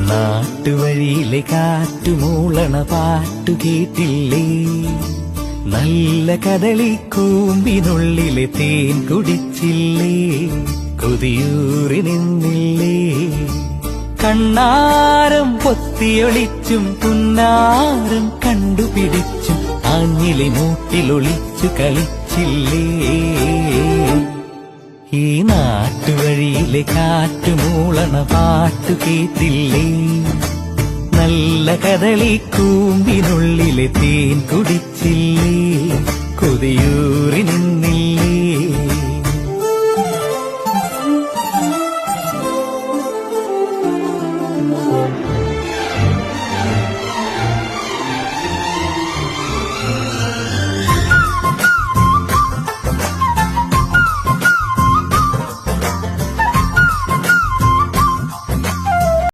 നാട്ടുവഴിയിലെ കാറ്റുമൂളണ പാട്ടു കേട്ടില്ലേ? നല്ല കദളിക്കൂമ്പിനുള്ളിലെ തേൻ കുടിച്ചില്ലേ? കൊതിയൂറി നിന്നില്ലേ? കണ്ണാരം പൊത്തിയൊളിച്ചും പുന്നാരം കണ്ടുപിടിച്ചും ആഞ്ഞിലി മൂട്ടിലൊളിച്ചു കളിച്ചില്ലേ? ഈ നാട്ടുവഴിയിലെ കാറ്റുമൂളണ പാട്ടു കേട്ടില്ലേ? നല്ല കദളിക്കൂമ്പിനുള്ളിലെ തേൻ കുടിച്ചില്ലേ? കൊതിയൂറി നിന്നില്ലേ?